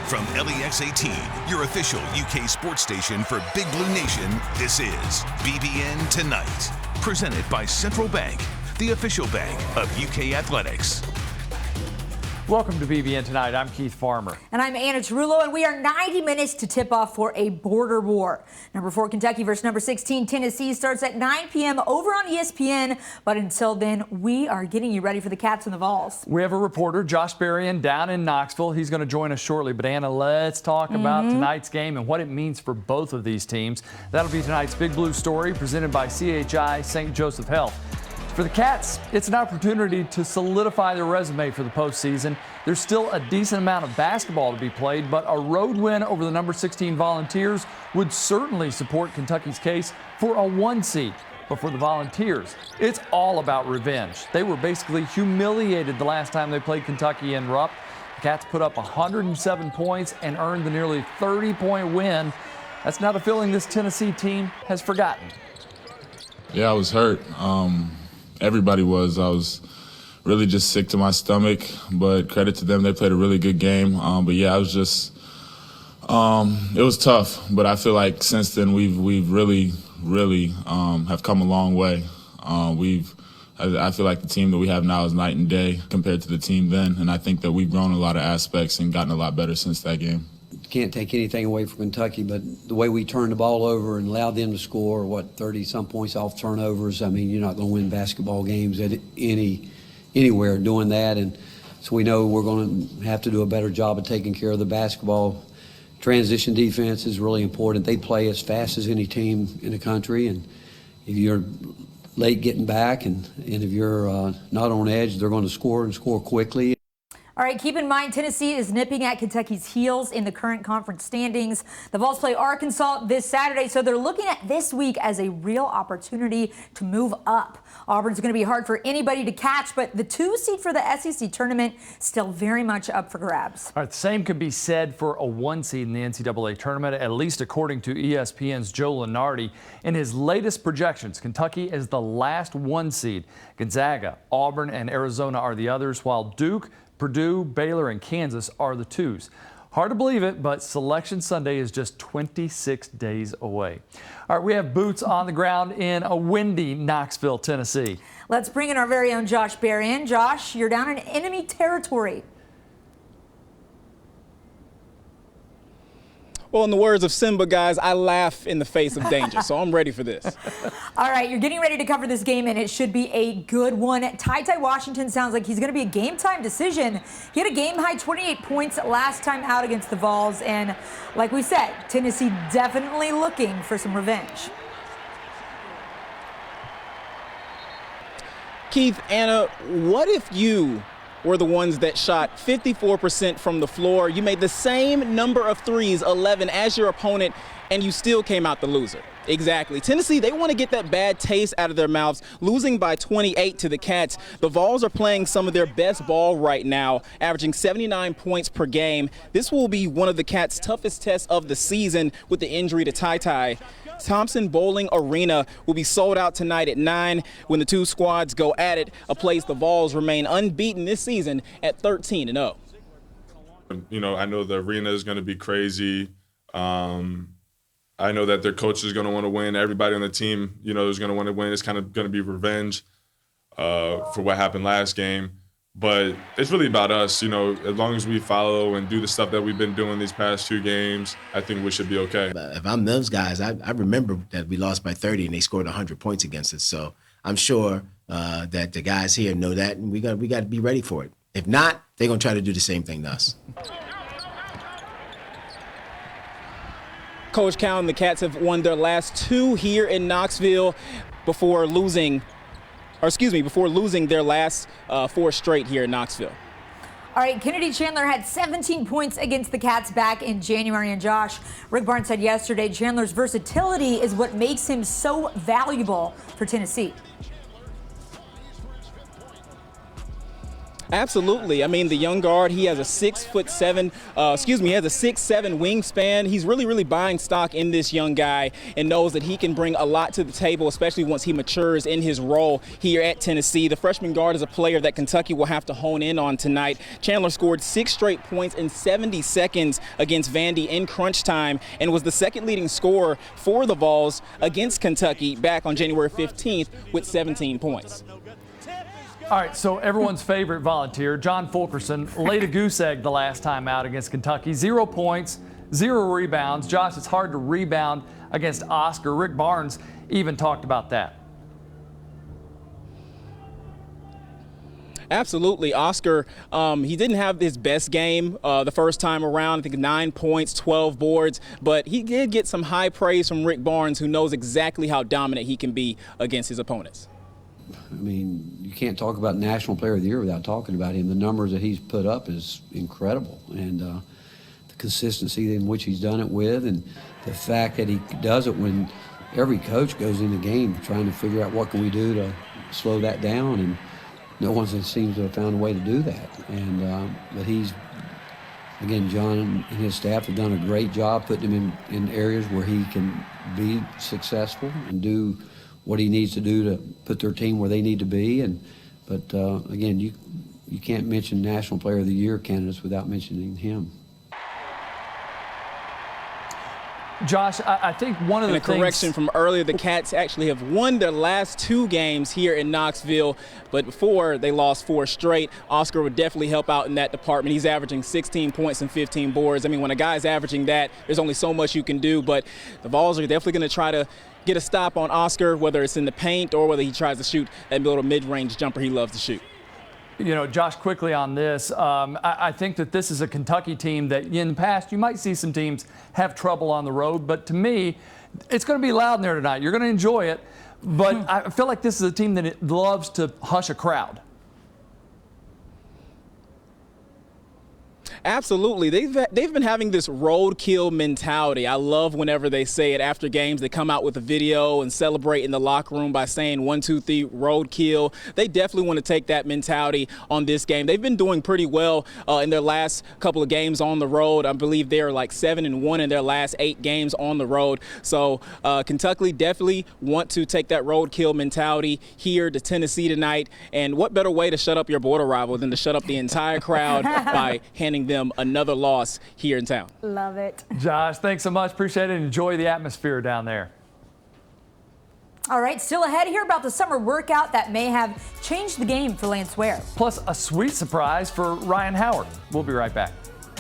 From LEX 18, your official UK sports station for Big Blue Nation, this is BBN Tonight. Presented by Central Bank, the official bank of UK Athletics. Welcome to BBN Tonight. I'm Keith Farmer. And I'm Anna Tarullo, and we are 90 minutes to tip off for a border war. Number 4 Kentucky versus number 16 Tennessee starts at 9 p.m. over on ESPN. But until then, we are getting you ready for the Cats and the Vols. We have a reporter, Josh Berrien, down in Knoxville. He's going to join us shortly. But Anna, let's talk about tonight's game and what it means for both of these teams. That'll be tonight's Big Blue story presented by CHI St. Joseph Health. For the Cats, it's an opportunity to solidify their resume for the postseason. There's still a decent amount of basketball to be played, but a road win over the number 16 Volunteers would certainly support Kentucky's case for a 1 seed. But for the Volunteers, it's all about revenge. They were basically humiliated the last time they played Kentucky in Rupp. The Cats put up 107 points and earned the nearly 30-point win. That's not a feeling this Tennessee team has forgotten. Yeah, I was hurt. Everybody was. I was really just sick to my stomach, but credit to them. They played a really good game. But yeah, I was just, it was tough. But I feel like since then we've really have come a long way. I feel like the team that we have now is night and day compared to the team then. And I think that we've grown in a lot of aspects and gotten a lot better since that game. Can't take anything away from Kentucky, but the way we turned the ball over and allowed them to score, 30-some points off turnovers, I mean, you're not going to win basketball games at anywhere doing that. And so we know we're going to have to do a better job of taking care of the basketball. Transition defense is really important. They play as fast as any team in the country, and if you're late getting back and if you're not on edge, they're going to score and score quickly. All right, keep in mind, Tennessee is nipping at Kentucky's heels in the current conference standings. The Vols play Arkansas this Saturday, so they're looking at this week as a real opportunity to move up. Auburn's going to be hard for anybody to catch, but the 2 seed for the SEC tournament still very much up for grabs. All right, the same could be said for a 1 seed in the NCAA tournament, at least according to ESPN's Joe Lunardi. In his latest projections, Kentucky is the last 1 seed. Gonzaga, Auburn, and Arizona are the others, while Duke, Purdue, Baylor, and Kansas are the 2s. Hard to believe it, but Selection Sunday is just 26 days away. All right, we have boots on the ground in a windy Knoxville, Tennessee. Let's bring in our very own Josh Berrien. Josh, you're down in enemy territory. Well, in the words of Simba, guys, I laugh in the face of danger, so I'm ready for this. All right, you're getting ready to cover this game, and it should be a good one. Ty Washington sounds like he's going to be a game-time decision. He had a game-high 28 points last time out against the Vols, and like we said, Tennessee definitely looking for some revenge. Keith, Anna, what if you were the ones that shot 54% from the floor? You made the same number of threes, 11, as your opponent, and you still came out the loser. Exactly. Tennessee, they want to get that bad taste out of their mouths, losing by 28 to the Cats. The Vols are playing some of their best ball right now, averaging 79 points per game. This will be one of the Cats' toughest tests of the season with the injury to Ty. Thompson Bowling Arena will be sold out tonight at 9 when the 2 squads go at it, a place the Vols remain unbeaten this season at 13-0. You know, I know the arena is going to be crazy. I know that their coach is going to want to win. Everybody on the team, you know, is going to want to win. It's kind of going to be revenge for what happened last game. But it's really about us, you know, as long as we follow and do the stuff that we've been doing these past 2 games, I think we should be okay. If I'm those guys, I remember that we lost by 30 and they scored 100 points against us. So I'm sure that the guys here know that, and we got to be ready for it. If not, they're going to try to do the same thing to us. Coach Cal and the Cats have won their last 2 here in Knoxville before losing their last 4 straight here in Knoxville. All right, Kennedy Chandler had 17 points against the Cats back in January. And Josh, Rick Barnes said yesterday Chandler's versatility is what makes him so valuable for Tennessee. Absolutely. I mean, the young guard, he has a 6'7", he has a 6'7" wingspan. He's really buying stock in this young guy and knows that he can bring a lot to the table, especially once he matures in his role here at Tennessee. The freshman guard is a player that Kentucky will have to hone in on tonight. Chandler scored 6 straight points in 70 seconds against Vandy in crunch time and was the second leading scorer for the Vols against Kentucky back on January 15th with 17 points. All right, so everyone's favorite volunteer, John Fulkerson, laid a goose egg the last time out against Kentucky. 0 points, 0 rebounds. Josh, it's hard to rebound against Oscar. Rick Barnes even talked about that. Absolutely. Oscar, he didn't have his best game the first time around. I think 9 points, 12 boards, but he did get some high praise from Rick Barnes, who knows exactly how dominant he can be against his opponents. I mean, you can't talk about National Player of the Year without talking about him. The numbers that he's put up is incredible, and the consistency in which he's done it with, and the fact that he does it when every coach goes in the game trying to figure out what can we do to slow that down, and no one seems to have found a way to do that. And but he's, again, John and his staff have done a great job putting him in areas where he can be successful and do what he needs to do to put their team where they need to be. But again, you can't mention National Player of the Year candidates without mentioning him. Josh, I think one of the things... correction from earlier, the Cats actually have won their last 2 games here in Knoxville, but before they lost 4 straight. Oscar would definitely help out in that department. He's averaging 16 points and 15 boards. I mean, when a guy's averaging that, there's only so much you can do, but the Vols are definitely going to try to get a stop on Oscar, whether it's in the paint or whether he tries to shoot that little mid-range jumper he loves to shoot. You know, Josh, quickly on this, I think that this is a Kentucky team that in the past you might see some teams have trouble on the road, but to me, it's going to be loud in there tonight. You're going to enjoy it, but I feel like this is a team that loves to hush a crowd. Absolutely. They've been having this roadkill mentality. I love whenever they say it after games. They come out with a video and celebrate in the locker room by saying 1, 2, 3, roadkill. They definitely want to take that mentality on this game. They've been doing pretty well in their last couple of games on the road. I believe they're like 7-1 in their last 8 games on the road. So Kentucky definitely want to take that roadkill mentality here to Tennessee tonight. And what better way to shut up your border rival than to shut up the entire crowd by handing them another loss here in town. Love it. Josh, thanks so much. Appreciate it. Enjoy the atmosphere down there. All right, still ahead here about the summer workout that may have changed the game for Lance Ware. Plus, a sweet surprise for Ryan Howard. We'll be right back.